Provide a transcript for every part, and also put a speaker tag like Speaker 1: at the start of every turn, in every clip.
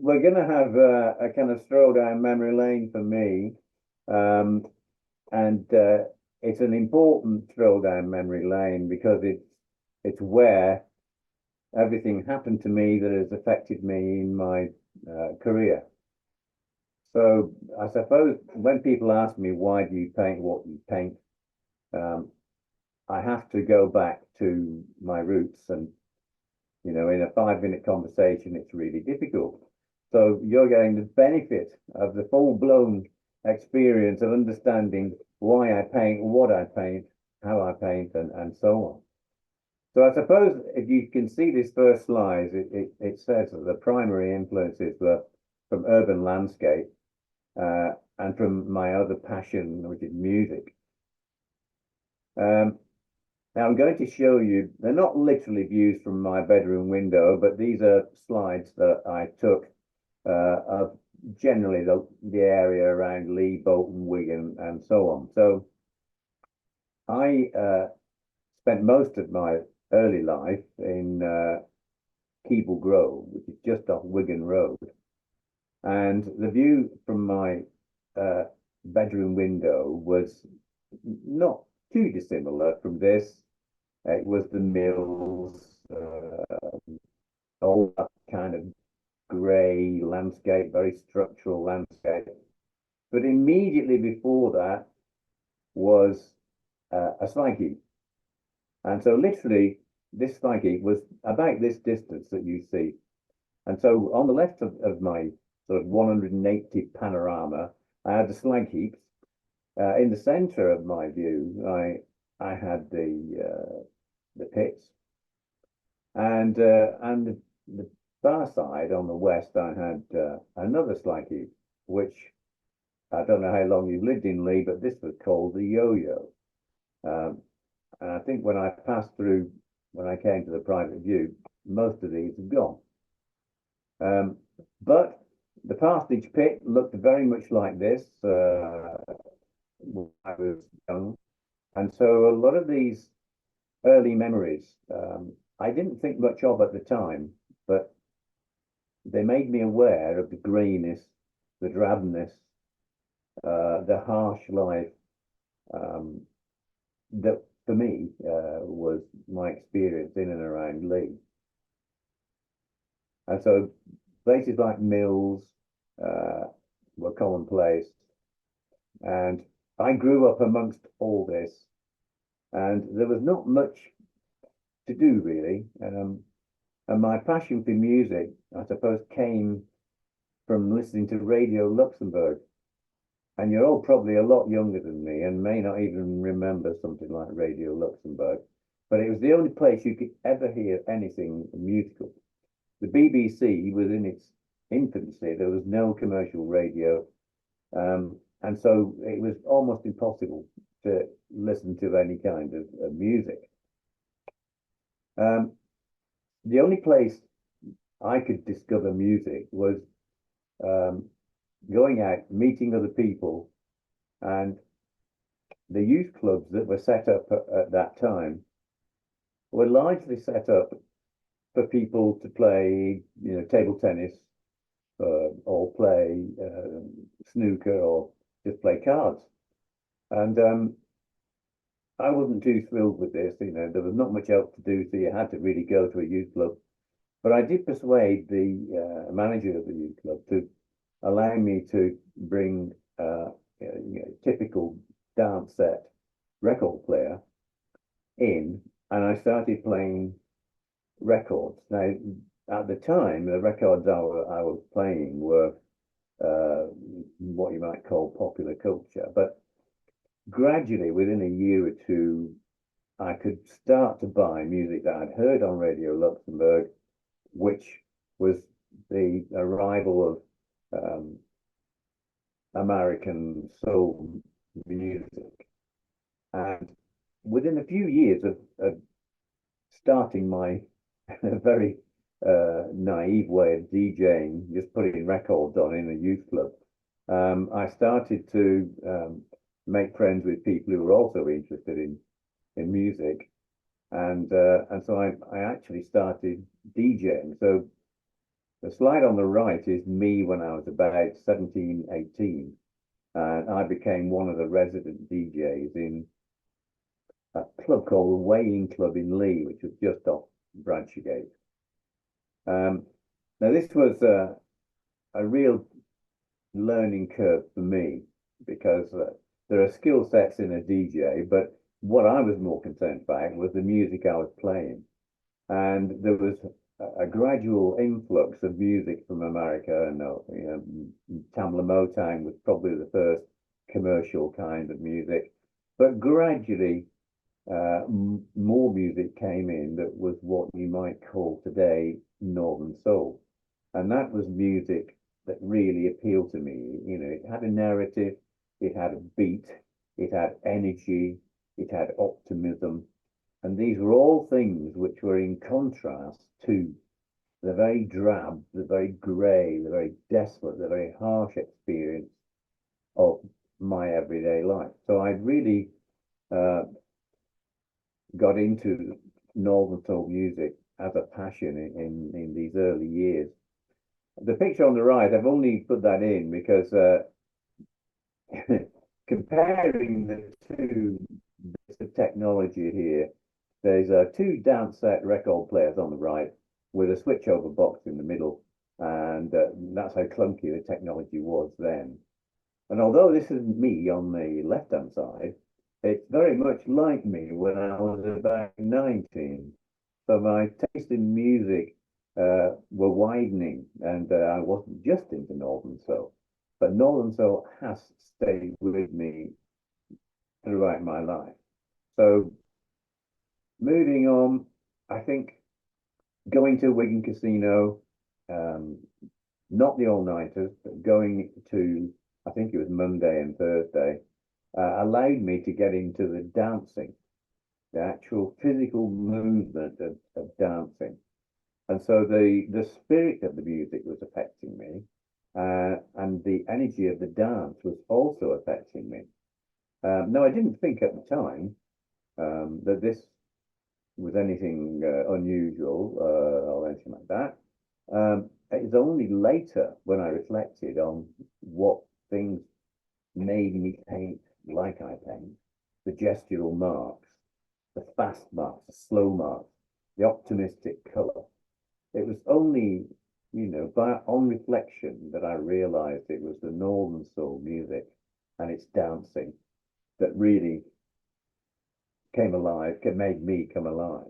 Speaker 1: we're going to have a kind of stroll down memory lane for me, um, and it's an important stroll down memory lane because it's where everything happened to me that has affected me in my career. So I suppose when people ask me why do you paint what you paint, um, I have to go back to my roots, and in a 5 minute conversation, it's really difficult. So you're getting the benefit of the full blown experience of understanding why I paint, what I paint, how I paint, and so on. So I suppose if you can see this first slide, it says that the primary influences were from urban landscape and from my other passion, which is music. Now I'm going to show you, they're not literally views from my bedroom window, but these are slides that I took of generally the area around Leigh, Bolton, Wigan, and so on. So I spent most of my early life in Keble Grove, which is just off Wigan Road. And the view from my bedroom window was not too dissimilar from this. It was the mills, all that kind of grey landscape, very structural landscape. But immediately before that was a slag heap. And so literally this slag heap was about this distance that you see. And so on the left of my sort of 180 panorama, I had the slag heaps. In the centre of my view, I had the pits, and the far side on the west, I had another slag heap, which I don't know how long you've lived in Leigh, but this was called the yo-yo. And I think when I passed through, when I came to the private view, most of these have gone. But the parsonage pit looked very much like this when I was young. And so a lot of these early memories, I didn't think much of at the time, but they made me aware of the greyness, the drabness, the harsh life that for me was my experience in and around Leigh. And so places like mills were commonplace. And I grew up amongst all this, and there was not much to do really. And my passion for music, I suppose, came from listening to Radio Luxembourg. And you're all probably a lot younger than me and may not even remember something like Radio Luxembourg, but it was the only place you could ever hear anything musical. The BBC was in its infancy. There was no commercial radio. And so it was almost impossible to listen to any kind of music. The only place I could discover music was going out, meeting other people, and the youth clubs that were set up at that time were largely set up for people to play, table tennis, or play snooker, or just play cards. And I wasn't too thrilled with this. There was not much else to do, so you had to really go to a youth club. But I did persuade the manager of the youth club to allow me to bring typical dance set record player in, and I started playing records. Now, at the time, the records I was playing were what you might call popular culture, but gradually, within a year or two, I could start to buy music that I'd heard on Radio Luxembourg, which was the arrival of American soul music. And within a few years of starting my very naive way of DJing, just putting records on in a youth club, I started to make friends with people who were also interested in music, and so I actually started DJing. So The slide on the right is me when I was about 17, 18, and I became one of the resident DJs in a club called the Weighing Club in Leigh, which was just off Bradshawgate. Now, this was a real learning curve for me because there are skill sets in a DJ, but what I was more concerned about was the music I was playing. And there was a gradual influx of music from America, and Tamla Motown was probably the first commercial kind of music, but gradually more music came in that was what you might call today Northern Soul, and that was music that really appealed to me. You know, it had a narrative, it had a beat, it had energy, it had optimism. And these were all things which were in contrast to the very drab, the very grey, the very desolate, the very harsh experience of my everyday life. So I'd really got into Northern Soul music as a passion in these early years. The picture on the right, I've only put that in because comparing the two bits of technology here, there's two dance set record players on the right with a switchover box in the middle, and that's how clunky the technology was then. And although this is me on the left-hand side, it's very much like me when I was about 19. So my taste in music were widening, and I wasn't just into Northern Soul, but Northern Soul has stayed with me throughout my life. So moving on, I think going to Wigan Casino, not the all-nighters, but going to, I think it was Monday and Thursday, allowed me to get into the dancing, the actual physical movement of dancing. And so the spirit of the music was affecting me, and the energy of the dance was also affecting me. No, I didn't think at the time that this was anything unusual or anything like that. It's only later when I reflected on what things made me paint like I paint, the gestural marks, the fast marks, the slow marks, the optimistic color. It was only, on reflection that I realized it was the Northern Soul music and its dancing that really came alive, made me come alive.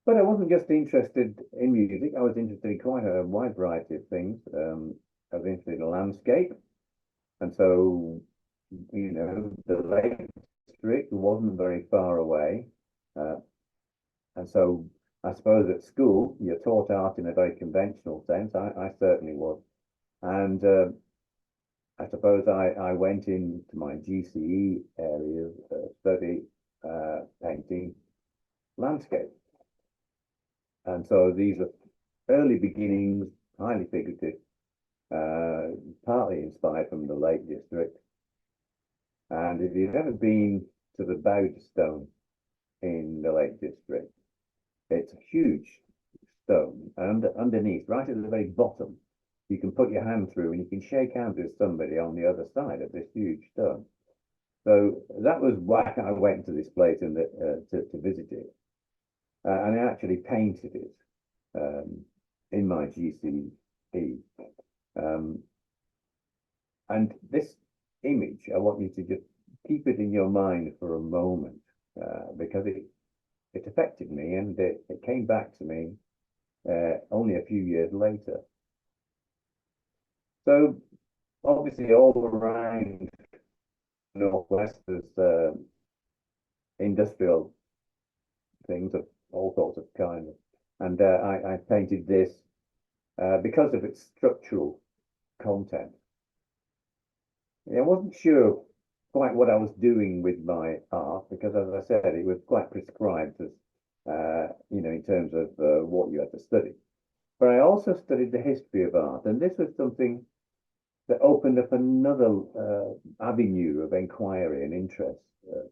Speaker 1: But I wasn't just interested in music, I was interested in quite a wide variety of things. I was interested in landscape. And so, the Lake District wasn't very far away. And so I suppose at school, you're taught art in a very conventional sense. I certainly was. And I suppose I went into my GCE area, study painting landscape. And so these are early beginnings, highly figurative, partly inspired from the Lake District. And if you've ever been to the Bowed Stone in the Lake District, it's a huge stone. And underneath, right at the very bottom, you can put your hand through and you can shake hands with somebody on the other side of this huge stone. So that was why I went to this place and to visit it. And I actually painted it in my GCE. And this image, I want you to just keep it in your mind for a moment, because it affected me, and it came back to me only a few years later. So obviously all around Northwest there's industrial things of all sorts of kinds. And I painted this because of its structural content. I wasn't sure quite what I was doing with my art because, as I said, it was quite prescribed as, in terms of what you had to study. But I also studied the history of art, and this was something that opened up another avenue of inquiry and interest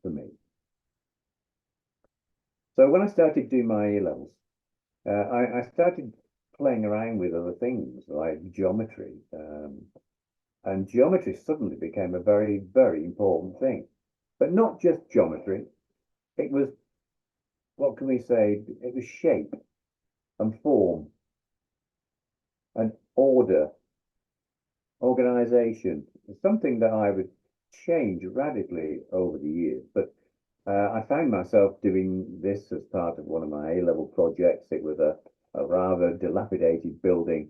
Speaker 1: for me. So when I started doing my A-levels, I started playing around with other things like geometry. And geometry suddenly became a very, very important thing. But not just geometry. It was, what can we say? It was shape and form and order, organization, something that I would change radically over the years. But I found myself doing this as part of one of my A-level projects. It was a rather dilapidated building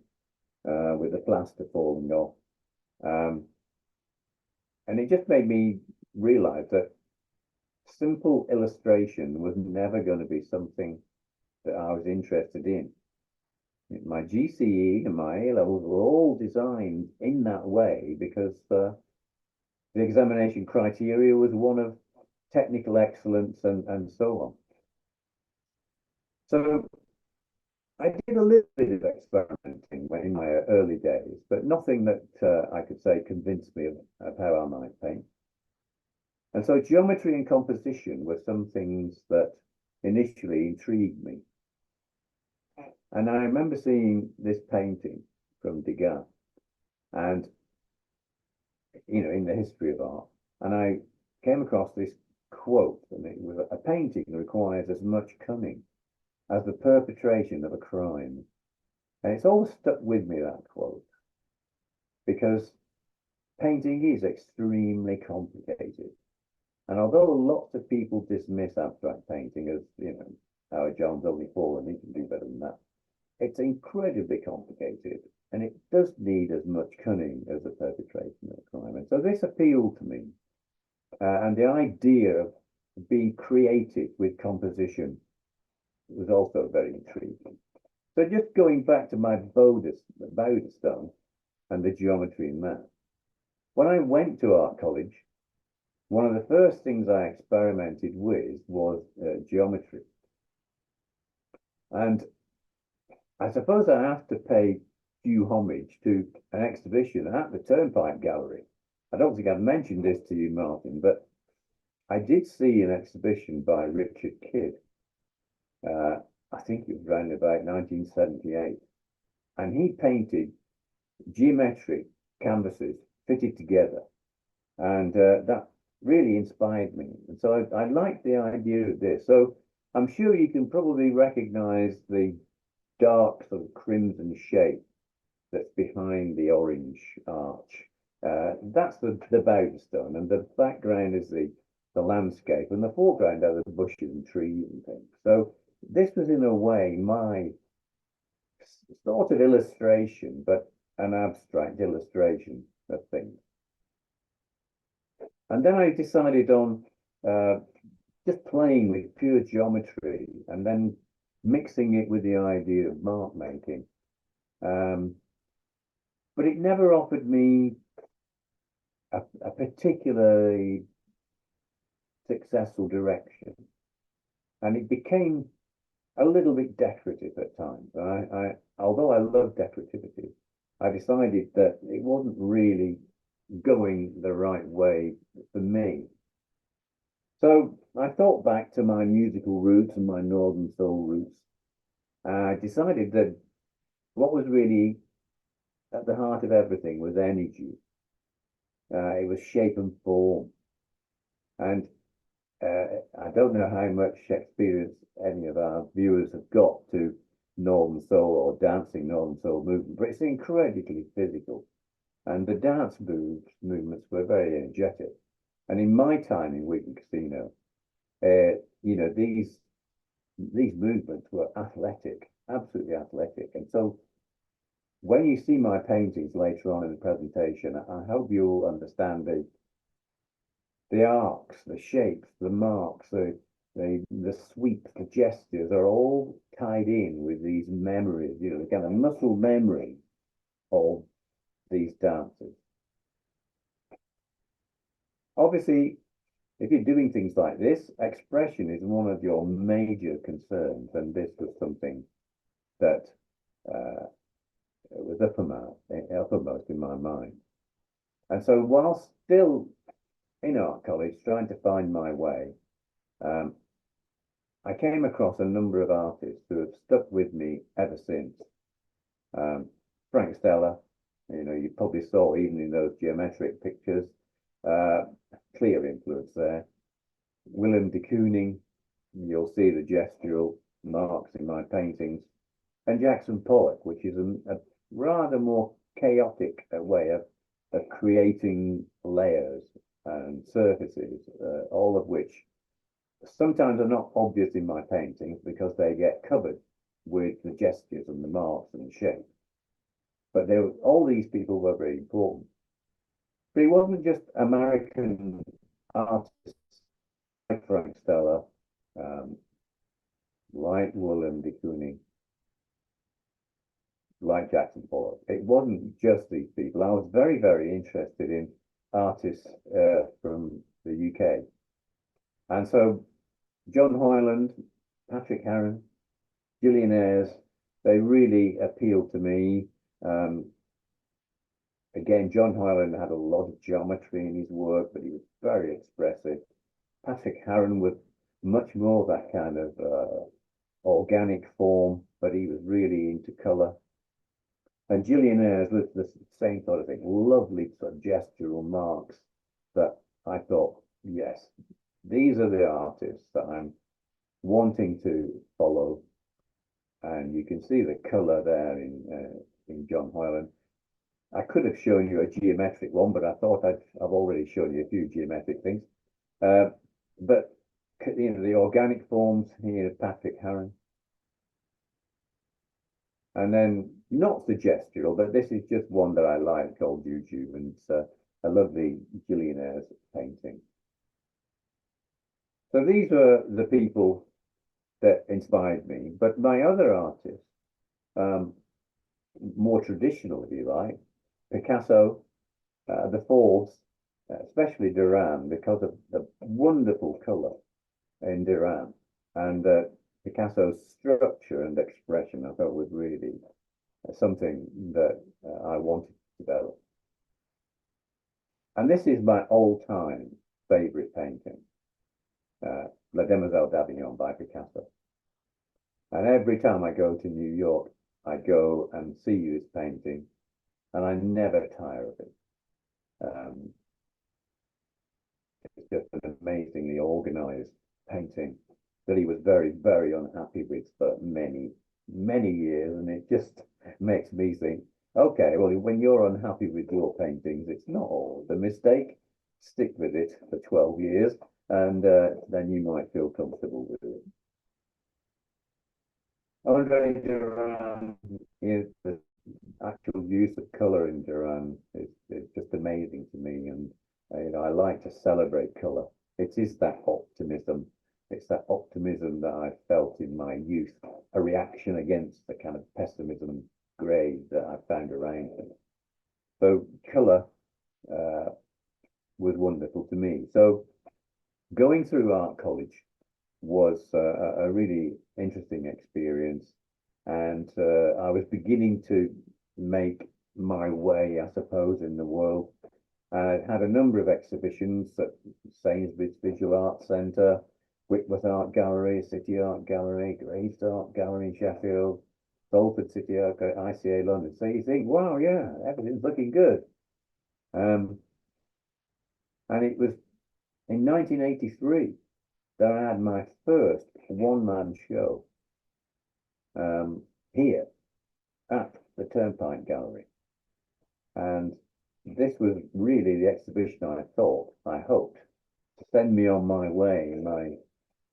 Speaker 1: with the plaster falling off. And it just made me realize that simple illustration was never going to be something that I was interested in. My GCE and my A levels were all designed in that way because the examination criteria was one of technical excellence and so on. So I did a little bit of experimenting in my early days, but nothing that I could say convinced me of how I might paint. And so geometry and composition were some things that initially intrigued me. And I remember seeing this painting from Degas and, you know, in the history of art. And I came across this quote, and it was, a painting requires as much cunning as the perpetration of a crime. And it's always stuck with me, that quote, because painting is extremely complicated. And although lots of people dismiss abstract painting as, you know, Howard John's only fallen, he can do better than that, it's incredibly complicated, and it does need as much cunning as the perpetration of a crime. And so this appealed to me, and the idea of being creative with composition was also very intriguing. So just going back to my Bowder stone and the geometry in that. When I went to art college, one of the first things I experimented with was geometry. And I suppose I have to pay due homage to an exhibition at the Turnpike Gallery. I don't think I've mentioned this to you, Martin, but I did see an exhibition by Richard Kidd. I think it was around about 1978. And he painted geometric canvases fitted together. And that really inspired me. And so I liked the idea of this. So I'm sure you can probably recognize the dark sort of crimson shape that's behind the orange arch. That's the Bowder stone, and the background is the landscape, and the foreground are the bushes and trees and things. So this was in a way my sort of illustration, but an abstract illustration of things. And then I decided on just playing with pure geometry and then mixing it with the idea of mark making. But it never offered me a particularly successful direction. And it became a little bit decorative at times. Although I love decorativity, I decided that it wasn't really going the right way for me. So I thought back to my musical roots and my Northern Soul roots. I decided that what was really at the heart of everything was energy. It was shape and form. And I don't know how much experience any of our viewers have got to Northern Soul or dancing Northern Soul movement, but it's incredibly physical. And the dance movements were very energetic. And in my time in Wigan Casino, you know, these movements were athletic, absolutely athletic. And so when you see my paintings later on in the presentation, I hope you'll understand the arcs, the shapes, the marks, the sweeps, the gestures are all tied in with these memories, you know, again, a muscle memory of these dances. Obviously, if you're doing things like this, expression is one of your major concerns, and this was something that was uppermost in my mind. And so while still in art college trying to find my way, I came across a number of artists who have stuck with me ever since. Frank Stella, you probably saw even in those geometric pictures, uh, clear influence there. Willem de Kooning, you'll see the gestural marks in my paintings, and Jackson Pollock, which is a rather more chaotic way of creating layers and surfaces, all of which sometimes are not obvious in my paintings because they get covered with the gestures and the marks and the shape. But all these people were very important. But it wasn't just American artists like Frank Stella, like Willem de Kooning, like Jackson Pollock. It wasn't just these people. I was very, very interested in artists from the UK. And so John Hyland, Patrick Harron, Gillian Ayres, they really appealed to me. Again, John Hyland had a lot of geometry in his work, but he was very expressive. Patrick Harron was much more that kind of organic form, but he was really into colour. And Gillian Ayres was the same sort of thing, lovely sort of gestural marks that I thought, yes, these are the artists that I'm wanting to follow. And you can see the colour there in John Hyland. I could have shown you a geometric one, but I thought I've already shown you a few geometric things. But the organic forms here, Patrick Harron. And then not the gestural, but this is just one that I like called YouTube, and it's a lovely Gillian Ayres painting. So these were the people that inspired me. But my other artists, more traditional, if you like, Picasso, the Forbes, especially Duran, because of the wonderful colour in Duran, and Picasso's structure and expression, I thought was really something that I wanted to develop. And this is my all-time favourite painting, La Demoiselle d'Avignon by Picasso. And every time I go to New York, I go and see this painting, and I never tire of it. It's just an amazingly organised painting that he was very, very unhappy with for many, many years. And it just makes me think, okay, well, when you're unhappy with your paintings, it's not all a mistake. Stick with it for 12 years, and then you might feel comfortable with it. Andre Duran, the actual use of colour in Duran is just amazing to me, and I like to celebrate colour. It is that optimism. It's that optimism that I felt in my youth, a reaction against the kind of pessimism and grey that I found around me. So colour was wonderful to me. So going through art college was a really interesting experience, and I was beginning to make my way, I suppose, in the world. I had a number of exhibitions at Sainsbury's Visual Arts Centre, Whitworth Art Gallery, City Art Gallery, Graves Art Gallery in Sheffield, Salford City Art Gallery, ICA London. So you think, wow, yeah, everything's looking good. And it was in 1983 that I had my first one-man show here at the Turnpike Gallery. And this was really the exhibition I hoped, to send me on my way in my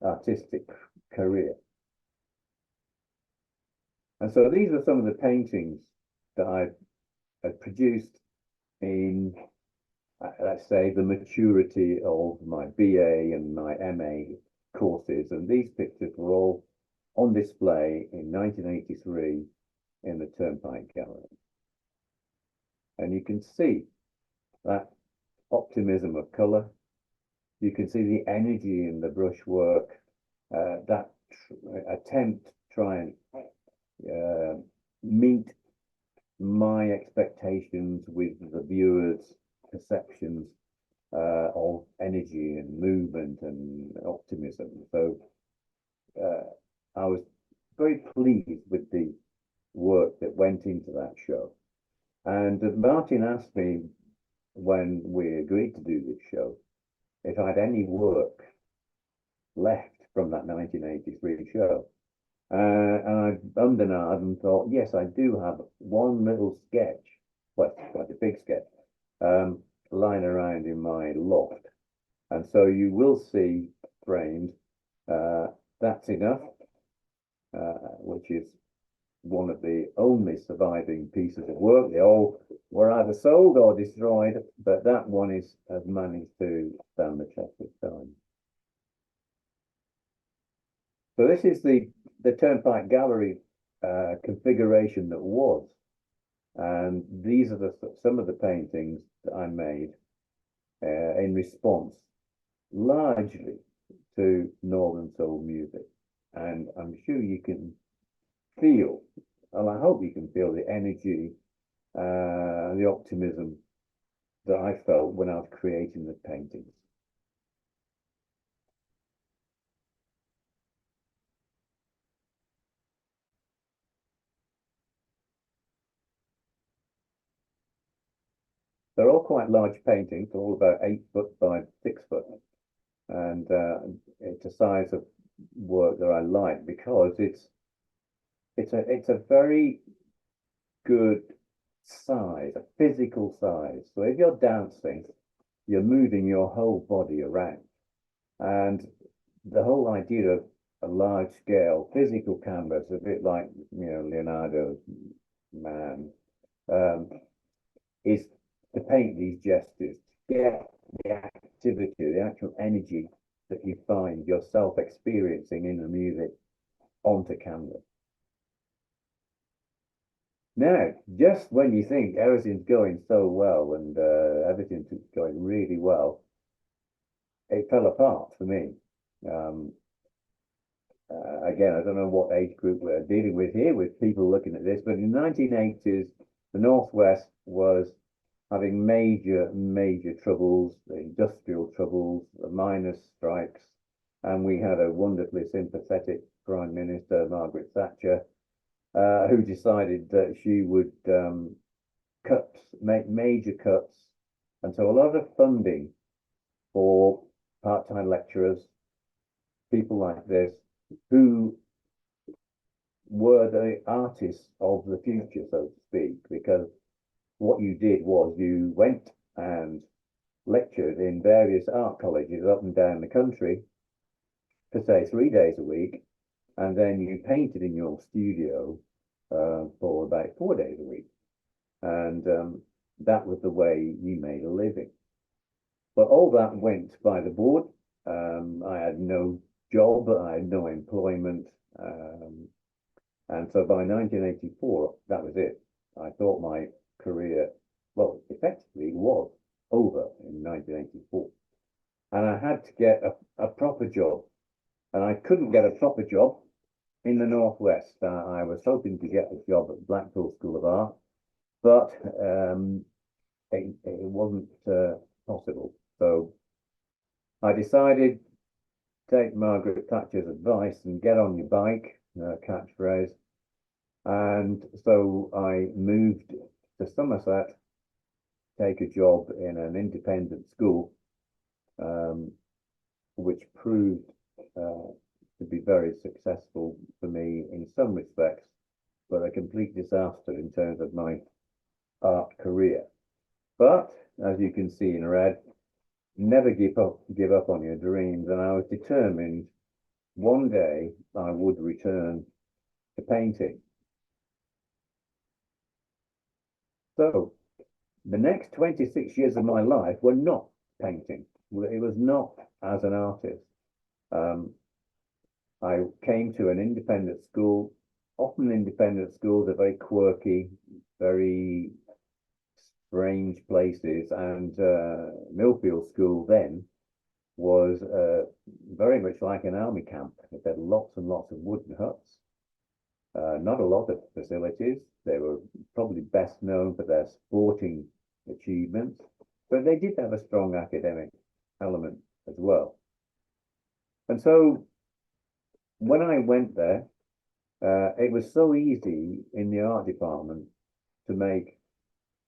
Speaker 1: artistic career. And so these are some of the paintings that I had produced in, let's say, the maturity of my BA and my MA courses. And these pictures were all on display in 1983 in the Turnpike Gallery. And you can see that optimism of colour. You can see the energy in the brushwork, that attempt to try and meet my expectations with the viewer's perceptions of energy and movement and optimism. So I was very pleased with the work that went into that show. And Martin asked me when we agreed to do this show if I had any work left from that 1983 show. And I ummed and ahed and thought, yes, I do have one little sketch, well, quite a big sketch, lying around in my loft. And so you will see framed, that's enough, which is one of the only surviving pieces of work. They all were either sold or destroyed, but that one has managed to stand the test of time. So this is the Turnpike Gallery configuration that was, and these are some of the paintings that I made in response largely to Northern Soul music. And I'm sure you can feel, and I hope you can feel the energy, the optimism that I felt when I was creating the paintings. They're all quite large paintings, all about 8 foot by 6 foot. And it's a size of work that I like because it's a very good size, a physical size. So if you're dancing, you're moving your whole body around. And the whole idea of a large scale physical canvas, a bit like, Leonardo's man, is to paint these gestures, get the activity, the actual energy that you find yourself experiencing in the music onto canvas. Now, just when you think everything's going so well and everything's going really well, it fell apart for me. Again, I don't know what age group we're dealing with here, with people looking at this, but in the 1980s, the Northwest was having major troubles, industrial troubles, the miners' strikes, and we had a wonderfully sympathetic Prime Minister, Margaret Thatcher, who decided that she would make major cuts. And so a lot of funding for part-time lecturers, people like this, who were the artists of the future, so to speak, because what you did was you went and lectured in various art colleges up and down the country for, say, 3 days a week, and then you painted in your studio for about 4 days a week. And that was the way you made a living. But all that went by the board. I had no job, I had no employment. And so by 1984, that was it. I thought my career, well, effectively was over in 1984. And I had to get a proper job. And I couldn't get a proper job in the Northwest. I was hoping to get a job at Blackpool School of Art, but it wasn't possible. So I decided to take Margaret Thatcher's advice and get on your bike, catchphrase. And so I moved to Somerset, take a job in an independent school, which proved to be very successful for me in some respects, but a complete disaster in terms of my art career. But as you can see in red, never give up on your dreams. And I was determined one day I would return to painting. So the next 26 years of my life were not painting. It was not as an artist. I came to an independent school. Often independent schools are very quirky, very strange places. And Millfield School then was very much like an army camp. It had lots and lots of wooden huts. Not a lot of facilities. They were probably best known for their sporting achievements, but they did have a strong academic element as well. And so when I went there, It was so easy in the art department to make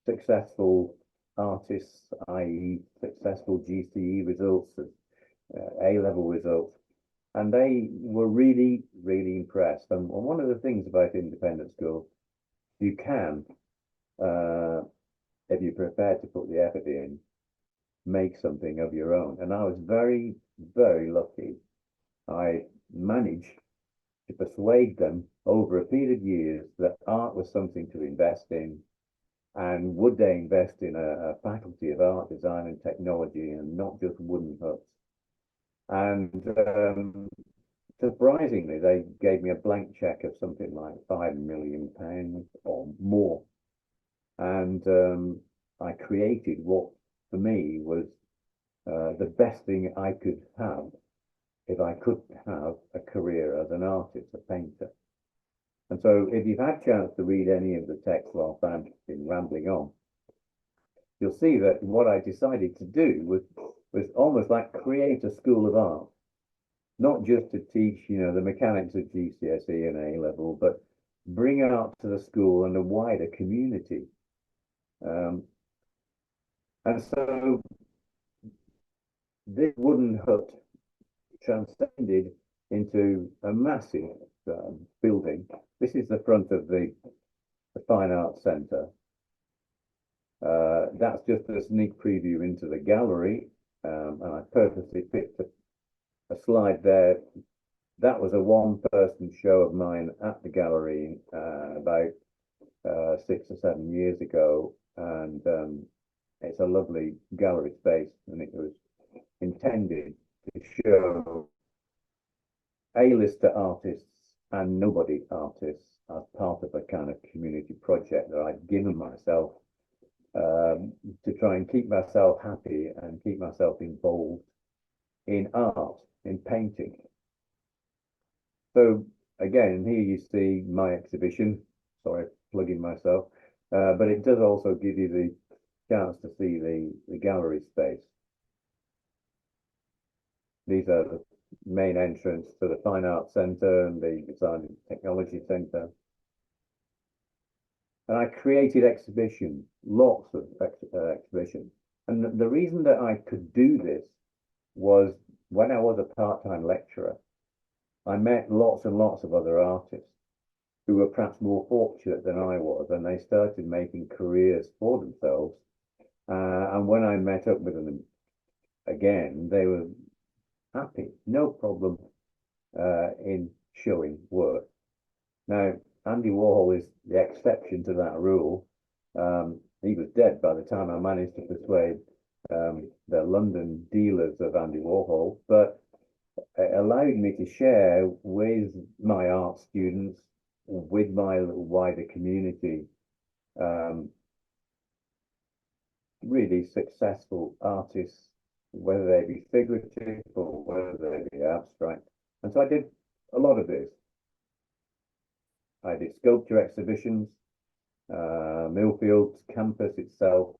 Speaker 1: successful artists, i.e., successful GCE results, A-level results, and they were really, really impressed. And one of the things about independent school, you can, if you're prepared to put the effort in, make something of your own. And I was very, very lucky. I managed to persuade them over a period of years that art was something to invest in, and would they invest in a faculty of art, design and technology, and not just wooden huts. And surprisingly, they gave me a blank check of something like £5 million or more. And I created what, for me, was the best thing I could have if I could have a career as an artist, a painter. And so if you've had a chance to read any of the text whilst I've been rambling on, you'll see that what I decided to do was almost like create a school of art, not just to teach, the mechanics of GCSE and A-level, but bring art to the school and a wider community. And so this wooden hut transcended into a massive building. This is the front of the Fine Arts Centre. That's just a sneak preview into the gallery, and I purposely picked a slide there. That was a one-person show of mine at the gallery about 6 or 7 years ago, and it's a lovely gallery space, and it was intended to show A-lister artists and nobody artists as part of a kind of community project that I'd given myself to try and keep myself happy and keep myself involved in art, in painting. So again, here you see my exhibition. Sorry, plugging myself, but it does also give you the chance to see the gallery space. These are the main entrance to the Fine Arts Centre and the Design and Technology Centre. And I created exhibitions, lots of exhibitions. And the reason that I could do this was when I was a part-time lecturer, I met lots and lots of other artists who were perhaps more fortunate than I was, and they started making careers for themselves. And when I met up with them again, they were happy, no problem in showing work. Now, Andy Warhol is the exception to that rule. He was dead by the time I managed to persuade the London dealers of Andy Warhol, but it allowed me to share with my art students, with my little wider community, really successful artists, whether they be figurative or whether they be abstract. And so I did a lot of this. I did sculpture exhibitions. Millfield's campus itself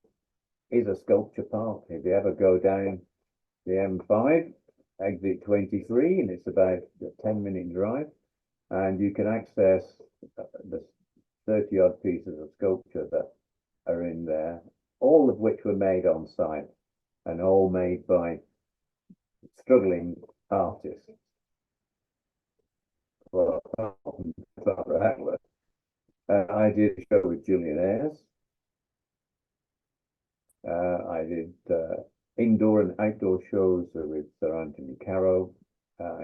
Speaker 1: is a sculpture park. If you ever go down the M5, exit 23, and it's about a 10-minute drive, and you can access the 30-odd pieces of sculpture that are in there, all of which were made on site and all made by struggling artists. Well, I did a show with Julian Ayres. I did indoor and outdoor shows with Sir Anthony Caro.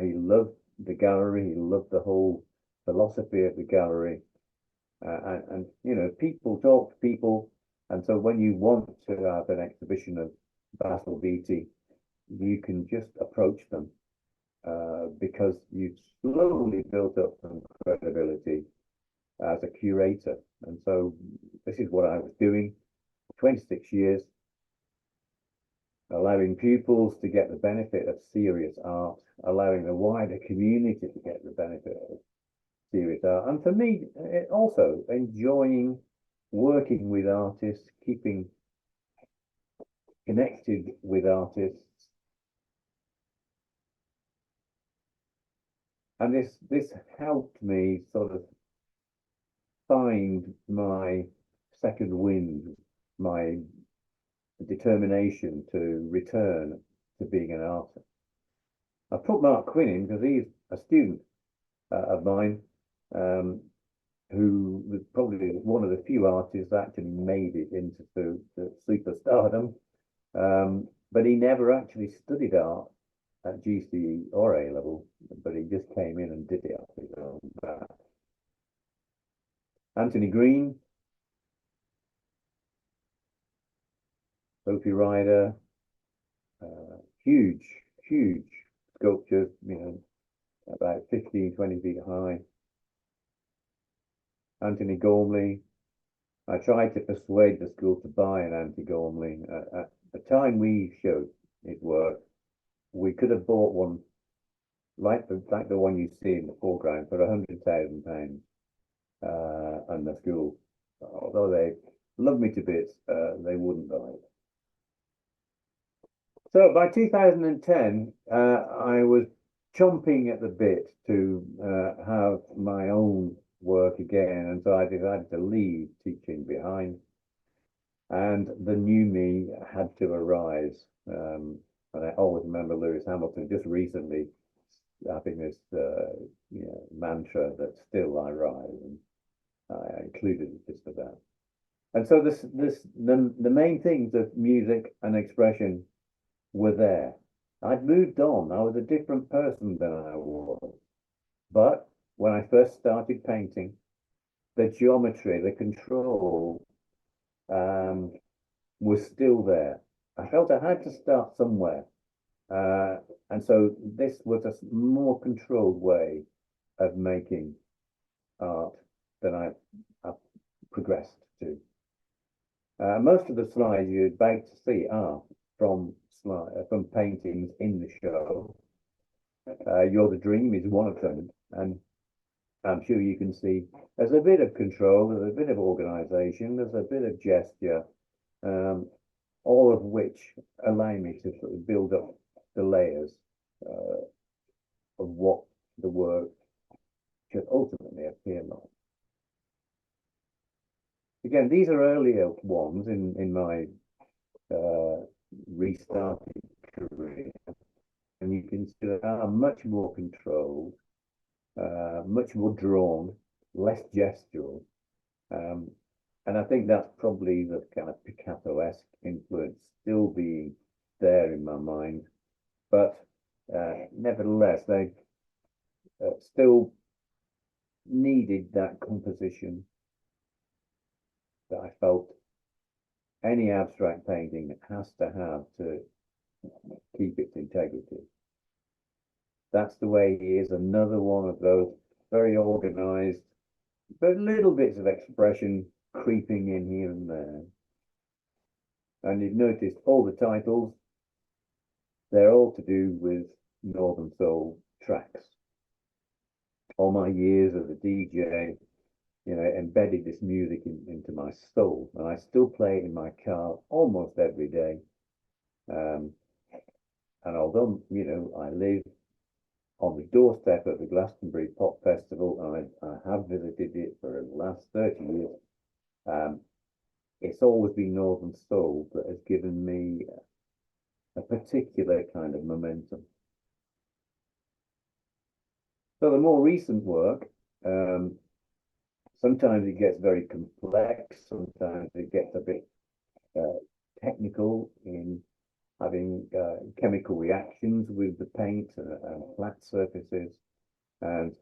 Speaker 1: He loved the gallery. He loved the whole philosophy of the gallery. And people talk to people. And so when you want to have an exhibition of Basil Beattie, you can just approach them because you've slowly built up some credibility as a curator. And so this is what I was doing for 26 years, allowing pupils to get the benefit of serious art, allowing the wider community to get the benefit of serious art. And for me, also enjoying working with artists, keeping connected with artists. And this helped me sort of find my second wind, my determination to return to being an artist. I put Mark Quinn in because he's a student of mine, who was probably one of the few artists that actually made it into the superstardom. But he never actually studied art at GCE or A level, but he just came in and did it off his own back. Anthony Green, Sophie Ryder, huge sculptures, about 15, 20 feet high. Anthony Gormley. I tried to persuade the school to buy an Anthony Gormley. At the time we showed his work, we could have bought one like the one you see in the foreground for £100,000, and the school, although they love me to bits, they wouldn't buy it. So by 2010, I was chomping at the bit to have my own work again, and so I decided to leave teaching behind, and the new me had to arise. And I always remember Lewis Hamilton just recently having this mantra that still I rise, and I included it just for that. And so the main things of music and expression were there. I'd moved on. I was a different person than I was. But when I first started painting, the geometry, the control was still there. I felt I had to start somewhere. And so this was a more controlled way of making art than I've progressed to. Most of the slides you're about to see are from paintings in the show. You're the Dream is one of them, and I'm sure you can see there's a bit of control, there's a bit of organization, there's a bit of gesture, all of which allow me to sort of build up the layers of what the work should ultimately appear like. Again, these are earlier ones in my restarted career, and you can see they are much more controlled, much more drawn, less gestural, and I think that's probably the kind of Picasso-esque influence still being there in my mind, but nevertheless they still needed that composition that I felt any abstract painting has to have to keep its integrity. That's the way he is, another one of those very organized, but little bits of expression creeping in here and there. And you've noticed all the titles, they're all to do with Northern Soul tracks. All my years as a DJ, embedded this music into my soul, and I still play it in my car almost every day. And although, I live on the doorstep of the Glastonbury Pop Festival, and I have visited it for the last 30 years, it's always been Northern Soul that has given me a particular kind of momentum. So the more recent work, sometimes it gets very complex, sometimes it gets a bit technical in having chemical reactions with the paint and flat surfaces, and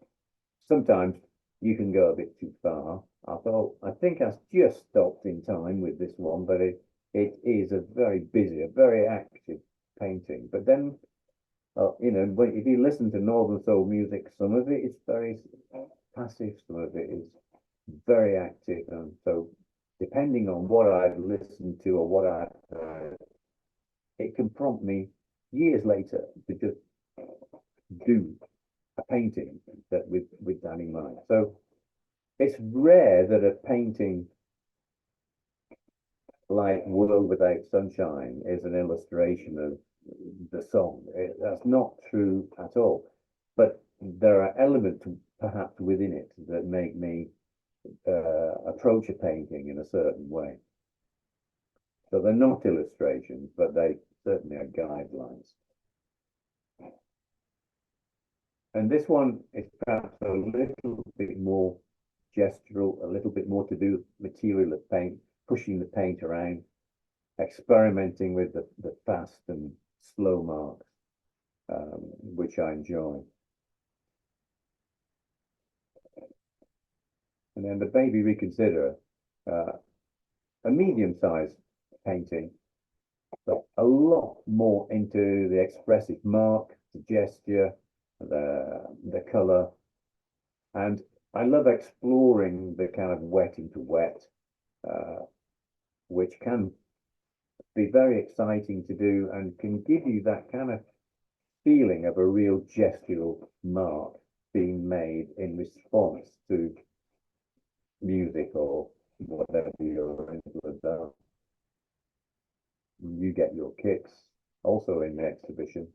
Speaker 1: sometimes you can go a bit too far. I think I've just stopped in time with this one, but it is a very busy, a very active painting. But then, if you listen to Northern Soul music, some of it is very passive, some of it is very active, and so depending on what I've listened to or what I've heard, it can prompt me years later to just do a painting that with that in mind. So it's rare that a painting like World Without Sunshine is an illustration of the song. That's not true at all. But there are elements perhaps within it that make me approach a painting in a certain way. So they're not illustrations, but they certainly are guidelines. And this one is perhaps a little bit more gestural, a little bit more to do with material of paint, pushing the paint around, experimenting with the fast and slow marks, which I enjoy. And then the Baby Reconsider, a medium-sized painting, but a lot more into the expressive mark, the gesture, the color. And I love exploring the kind of wet into wet, which can be very exciting to do and can give you that kind of feeling of a real gestural mark being made in response to music or whatever your influence are. You get your kicks also in the exhibition.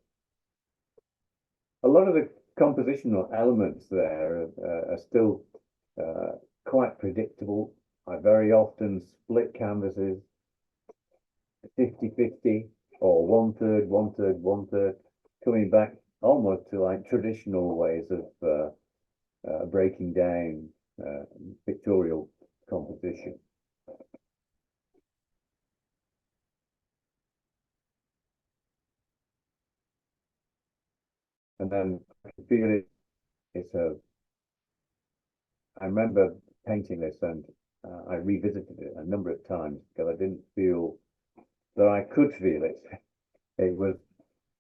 Speaker 1: A lot of the compositional elements there are still quite predictable. I very often split canvases 50-50 or 1/3, 1/3, 1/3, coming back almost to like traditional ways of breaking down pictorial composition. And then I can feel it. I remember painting this and I revisited it a number of times because I didn't feel that I could feel it. It was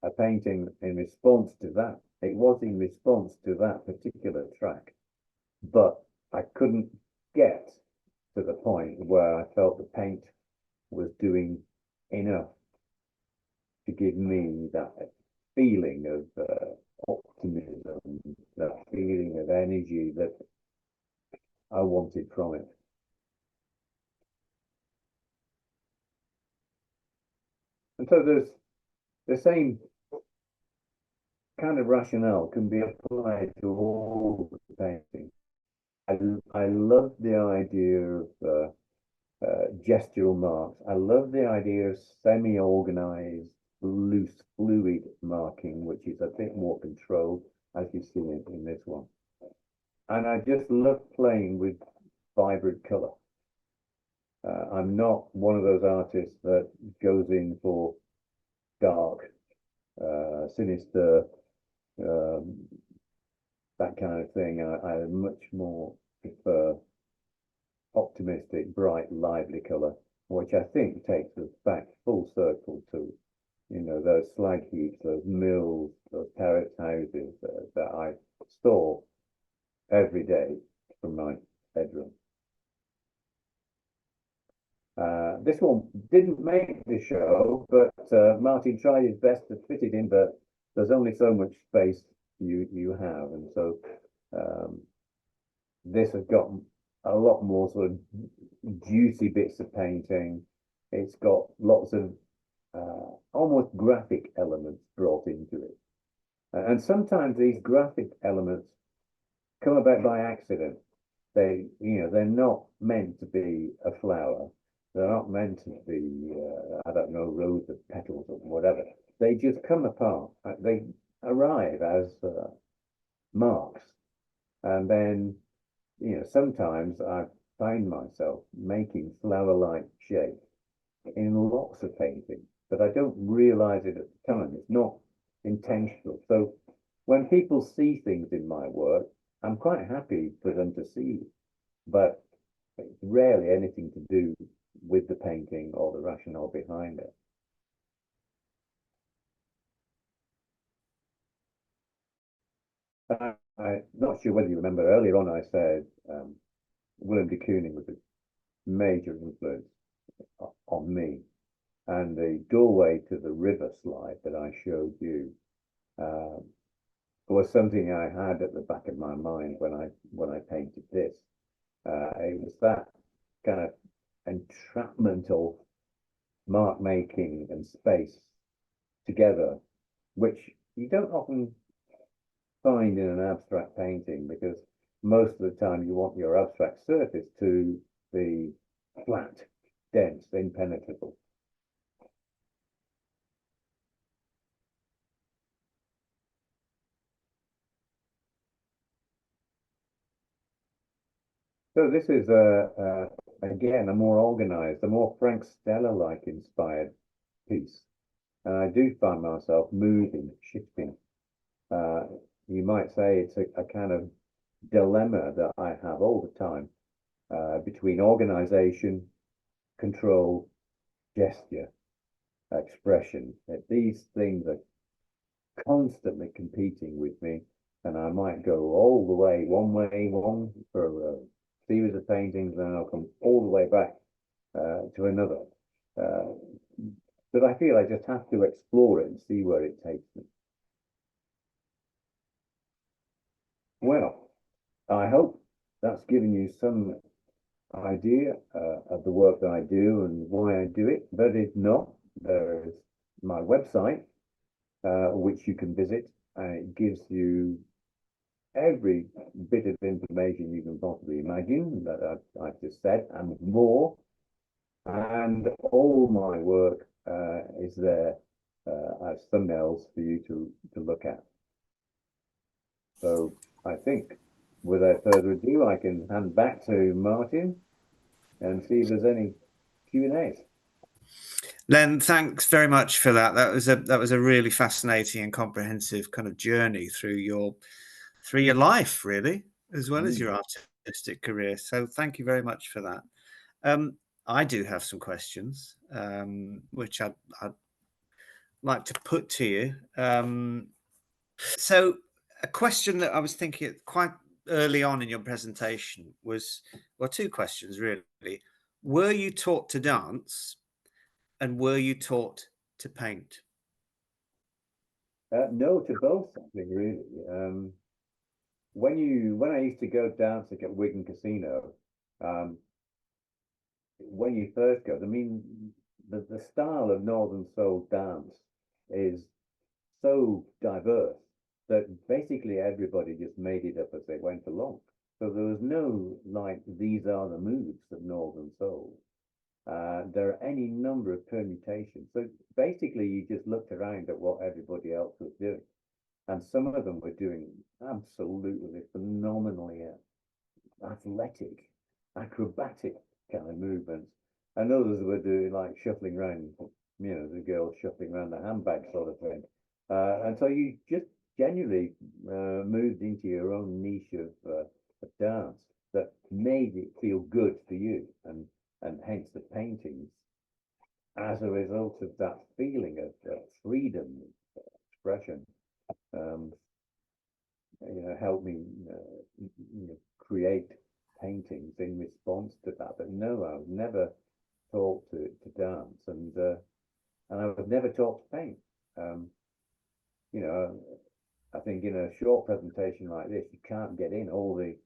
Speaker 1: a painting in response to that. It was in response to that particular track, but I couldn't get to the point where I felt the paint was doing enough to give me that feeling of optimism, that feeling of energy that I wanted from it. And so there's the same kind of rationale can be applied to all the painting. I love the idea of gestural marks. I love the idea of semi-organized, loose, fluid marking, which is a bit more controlled, as you see in this one. And I just love playing with vibrant color. I'm not one of those artists that goes in for dark, sinister, that kind of thing. I much more prefer optimistic, bright, lively color, which I think takes us back full circle to, you know, those slag heaps, those mills, those terrace houses that I saw every day from my bedroom. This one didn't make the show, but Martin tried his best to fit it in, but there's only so much space you have, and so this has got a lot more sort of juicy bits of painting. It's got lots of almost graphic elements brought into it, and sometimes these graphic elements come about by accident. They're not meant to be a flower. They're not meant to be, I don't know, rows of petals or whatever. They just come apart. They arrive as marks. And then, sometimes I find myself making flower-like shapes in lots of paintings, but I don't realize it at the time. It's not intentional. So when people see things in my work, I'm quite happy for them to see it, but it's rarely anything to do with the painting or the rationale behind it. I'm not sure whether you remember earlier on I said Willem de Kooning was a major influence on me, and the doorway to the river slide that I showed you was something I had at the back of my mind when I painted this. It was that kind of entrapment of mark making and space together, which you don't often find in an abstract painting, because most of the time you want your abstract surface to be flat, dense, impenetrable. So this is again a more organized, a more Frank Stella-like inspired piece, and I do find myself moving, shifting. You might say it's a kind of dilemma that I have all the time between organization, control, gesture, expression. That these things are constantly competing with me, and I might go all the way one for a series of paintings, and I'll come all the way back to another. But I feel I just have to explore it and see where it takes me. Well, I hope that's given you some idea of the work that I do and why I do it. But if not, there is my website, which you can visit, and it gives you every bit of information you can possibly imagine that I've just said and more. And all my work is there as thumbnails for you to look at. So I think without further ado, I can hand back to Martin and see if there's any Q&As.
Speaker 2: Len, thanks very much for that. That was a really fascinating and comprehensive kind of journey through your life, really, as well as your artistic career. So thank you very much for that. I do have some questions, which I'd like to put to you. So a question that I was thinking quite early on in your presentation was, well, two questions really. Were you taught to dance, and were you taught to paint?
Speaker 1: No, to both, I think, really. When I used to go dancing at Wigan Casino, when you first go, I mean, the style of Northern Soul dance is so diverse that basically everybody just made it up as they went along. So there was no like, these are the moves of Northern Soul. There are any number of permutations. So basically you just looked around at what everybody else was doing. And some of them were doing absolutely phenomenally athletic, acrobatic kind of movements. And others were doing like shuffling around, the girls shuffling around the handbag sort of thing. And so you just genuinely moved into your own niche of dance that made it feel good for you, and hence the paintings, as a result of that feeling of freedom, expression, helped me create paintings in response to that. But no, I was never taught to dance, and I was never taught to paint. I think in a short presentation like this, you can't get in all the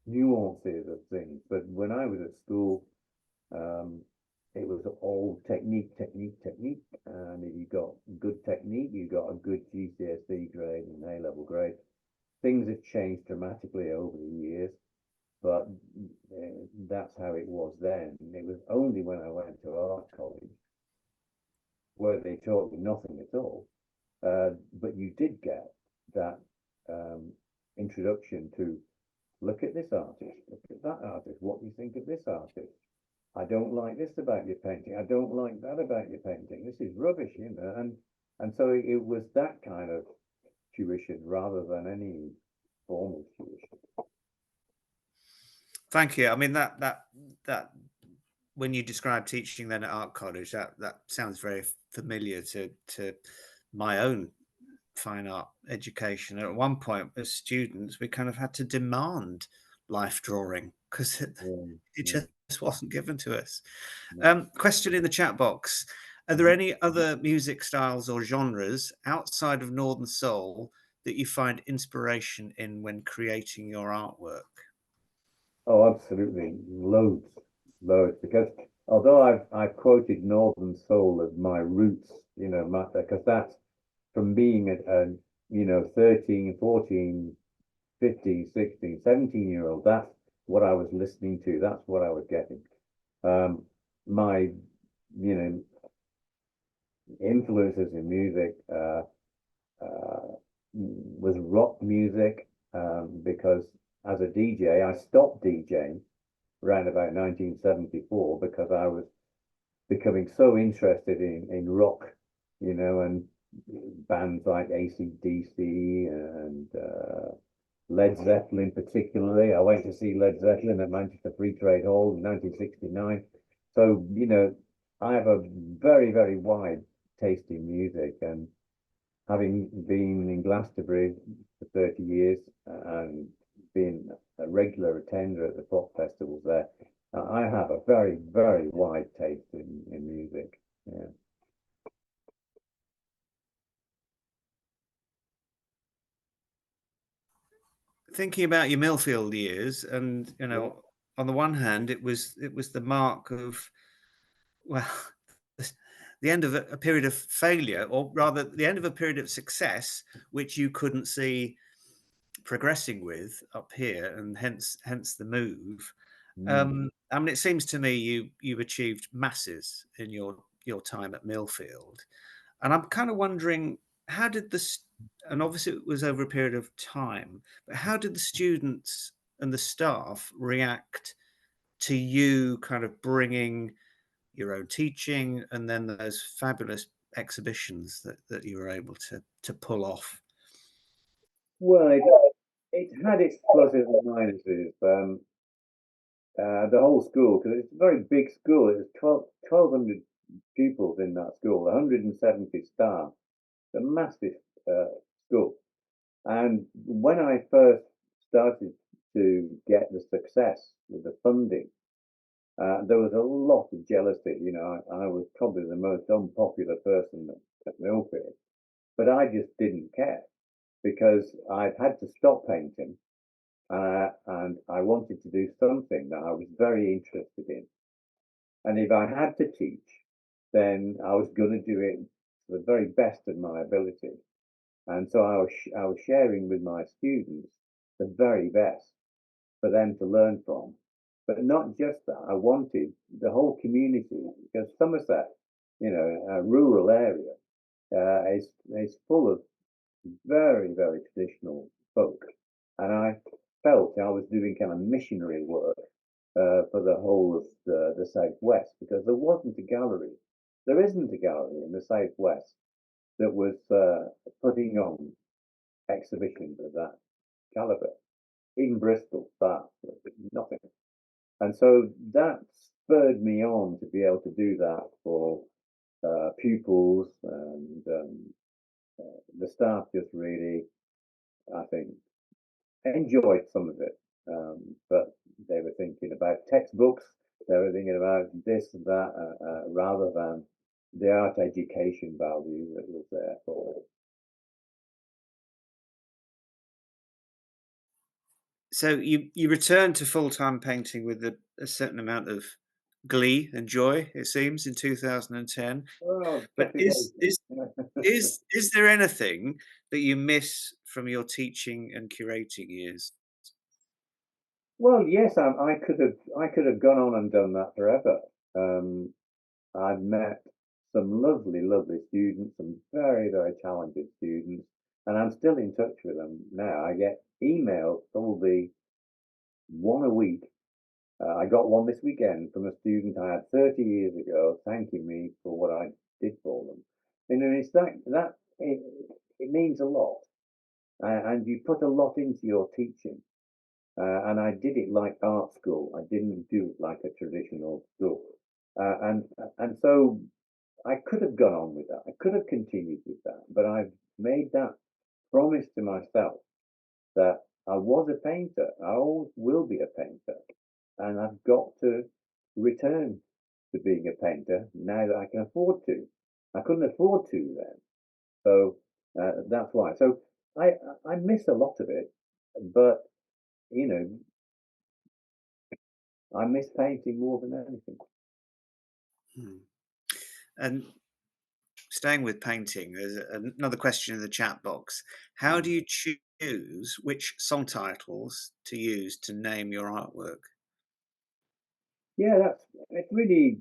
Speaker 1: nuances of things. But when I was at school, it was all technique. And if you got good technique, you got a good GCSE grade and A-level grade. Things have changed dramatically over the years, but that's how it was then. It was only when I went to art college where they taught you nothing at all. But you did get that introduction to look at this artist, look at that artist, what do you think of this artist? I don't like this about your painting, I don't like that about your painting, this is rubbish, and so it was that kind of tuition rather than any formal tuition.
Speaker 2: Thank you. I mean, that when you describe teaching then at art college, that sounds very familiar to my own fine art education. At one point as students, we kind of had to demand life drawing because it just wasn't given to us. Question in the chat box: are there any other music styles or genres outside of Northern Soul that you find inspiration in when creating your artwork?
Speaker 1: Oh, absolutely, loads, because although I've quoted Northern Soul as my roots, because that's from being 13, 14, 15, 16, 17-year-old, that's what I was listening to. That's what I was getting. My, influences in music was rock music, because as a DJ, I stopped DJing around about 1974 because I was becoming so interested in rock, and bands like AC/DC and Led Zeppelin particularly. I went to see Led Zeppelin at Manchester Free Trade Hall in 1969. So, I have a very, very wide taste in music, and having been in Glastonbury for 30 years and been a regular attender at the pop festivals there, I have a very, very wide taste in music. Yeah.
Speaker 2: Thinking about your Millfield years, and on the one hand, it was the mark of, well, the end of a period of failure, or rather, the end of a period of success, which you couldn't see progressing with up here, and hence the move. I mean, it seems to me you've achieved masses in your time at Millfield, and I'm kind of wondering, how did this, and obviously it was over a period of time, but how did the students and the staff react to you kind of bringing your own teaching and then those fabulous exhibitions that you were able to pull off?
Speaker 1: Well, it had its pluses and minuses. The whole school, because it's a very big school. It was 1,200 pupils in that school, 170 staff. It's a massive school. And when I first started to get the success with the funding, there was a lot of jealousy. I was probably the most unpopular person at Millfield, but I just didn't care because I'd had to stop painting, and I wanted to do something that I was very interested in. And if I had to teach, then I was going to do it to the very best of my ability. And so I was sharing with my students the very best for them to learn from. But not just that, I wanted the whole community, because Somerset, a rural area, is full of very, very traditional folk. And I felt I was doing kind of missionary work for the whole of the Southwest, because there wasn't a gallery. There isn't a gallery in the Southwest that was putting on exhibitions of that caliber. Even Bristol, Bath, nothing. And so that spurred me on to be able to do that for pupils, and the staff just really, I think, enjoyed some of it. But they were thinking about textbooks, they were thinking about this and that, rather than the art education value that was there for it.
Speaker 2: So you returned to full-time painting with a certain amount of glee and joy, it seems, in 2010.
Speaker 1: Oh,
Speaker 2: But is
Speaker 1: trepidation.
Speaker 2: is is there anything that you miss from your teaching and curating years?
Speaker 1: Well, yes, I could have gone on and done that forever. I've met some lovely, lovely students, some very, very talented students, and I'm still in touch with them now. I get emails probably one a week. I got one this weekend from a student I had 30 years ago, thanking me for what I did for them. And it's that it means a lot, and you put a lot into your teaching. And I did it like art school. I didn't do it like a traditional school. And so I could have gone on with that. I could have continued with that, but I've made that promise to myself that I was a painter. I always will be a painter, and I've got to return to being a painter now that I can afford to. I couldn't afford to then, so that's why. So I miss a lot of it, but you know I miss painting more than anything.
Speaker 2: Hmm. And staying with painting, there's another question in the chat box. How do you choose which song titles to use to name your artwork?
Speaker 1: Yeah, it's really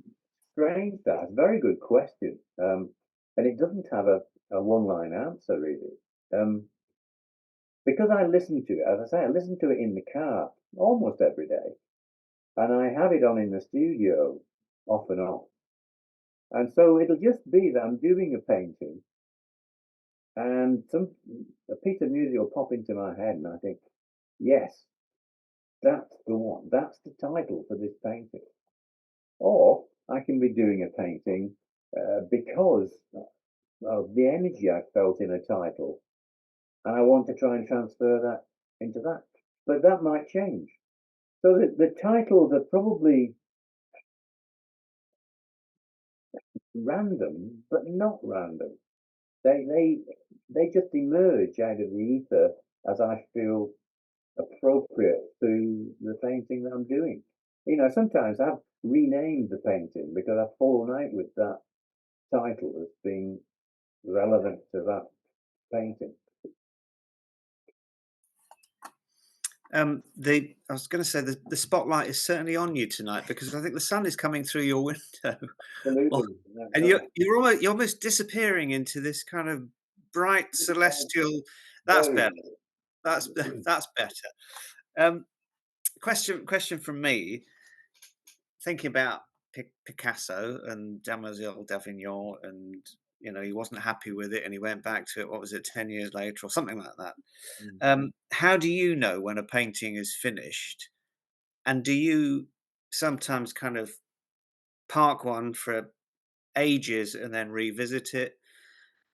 Speaker 1: strange. That's a very good question, and it doesn't have a one-line answer really. Because I listen to it, as I say, I listen to it in the car almost every day, and I have it on in the studio off and on. And so it'll just be that I'm doing a painting, and a piece of music will pop into my head, and I think, yes, that's the one. That's the title for this painting. Or I can be doing a painting because of the energy I felt in a title, and I want to try and transfer that into that. But that might change. So the titles are probably random, but not random. They they they just emerge out of the ether as I feel appropriate to the painting that I'm doing. You know, sometimes I've renamed the painting because I've fallen out with that title as being relevant to that painting.
Speaker 2: I was going to say the spotlight is certainly on you tonight because I think the sun is coming through your window, well,
Speaker 1: Absolutely.
Speaker 2: and you're almost disappearing into this kind of bright celestial. That's
Speaker 1: Very
Speaker 2: better.
Speaker 1: nice.
Speaker 2: That's better. Um, question from me. Thinking about Picasso and Demoiselle d'Avignon, and he wasn't happy with it, and he went back to it. What was it, 10 years later, or something like that?
Speaker 1: Mm.
Speaker 2: How do you know when a painting is finished? And do you sometimes kind of park one for ages and then revisit it?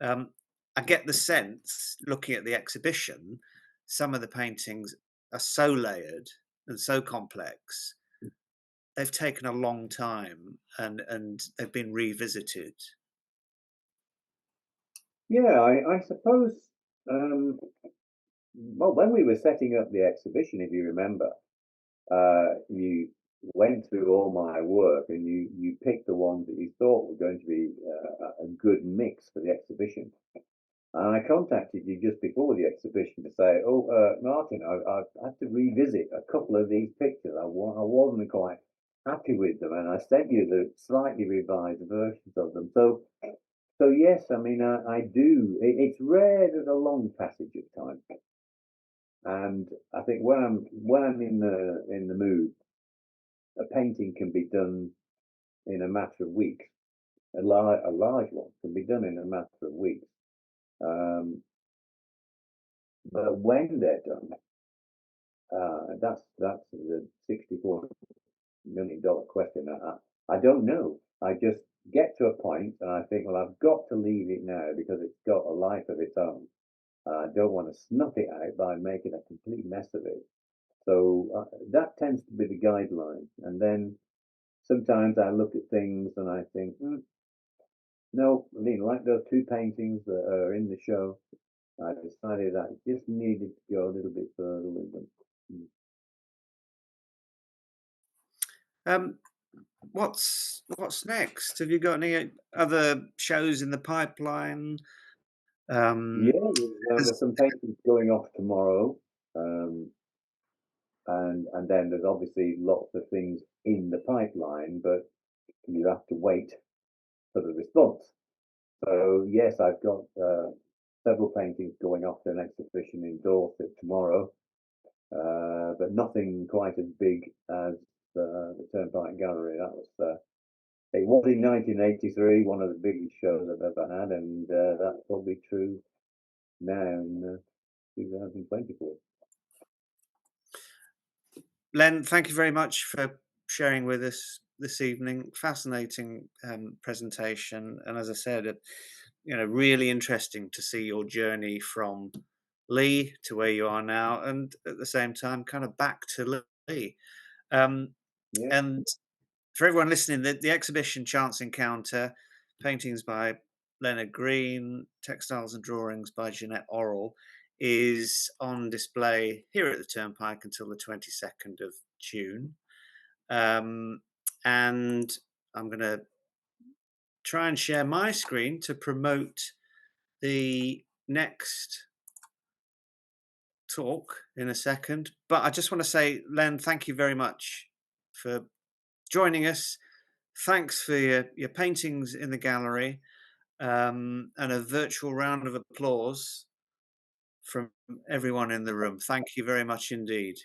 Speaker 2: Um, I get the sense, looking at the exhibition, some of the paintings are so layered and so complex. They've taken a long time and they've been revisited.
Speaker 1: Yeah, I suppose. Well, when we were setting up the exhibition, if you remember, you went through all my work and you picked the ones that you thought were going to be a good mix for the exhibition. And I contacted you just before the exhibition to say, "Oh, Martin, I've had to revisit a couple of these pictures. I wasn't quite happy with them, and I sent you the slightly revised versions of them." So yes, I mean, I do. It's rare there's a long passage of time, and I think when I'm in the mood, a painting can be done in a matter of weeks. A large one can be done in a matter of weeks. But when they're done, that's the $64 million question. I don't know. I just get to a point and I think, well, I've got to leave it now because it's got a life of its own. I don't want to snuff it out by making a complete mess of it. So that tends to be the guideline. And then sometimes I look at things and I think, no, I mean, like those two paintings that are in the show, I decided I just needed to go a little bit further with them.
Speaker 2: Um, what's next? Have you got any other shows in the pipeline?
Speaker 1: Yeah,
Speaker 2: Um,
Speaker 1: there's some paintings going off tomorrow, um, and then there's obviously lots of things in the pipeline, but you have to wait for the response. So yes, I've got several paintings going off to an exhibition in Dorset tomorrow, but nothing quite as big as the Turnpike Gallery. It was in 1983, one of the biggest shows I've ever had, and that's probably true now in 2024.
Speaker 2: Len, thank you very much for sharing with us this evening. Fascinating presentation, and as I said, really interesting to see your journey from Leigh to where you are now, and at the same time, kind of back to Leigh.
Speaker 1: Yeah.
Speaker 2: And for everyone listening, the exhibition Chance Encounter, paintings by Leonard Green, textiles and drawings by Jeanette Orrell, is on display here at the Turnpike until the 22nd of June. And I'm going to try and share my screen to promote the next talk in a second. But I just want to say, Len, thank you very much for joining us. Thanks for your paintings in the gallery, and a virtual round of applause from everyone in the room. Thank you very much indeed.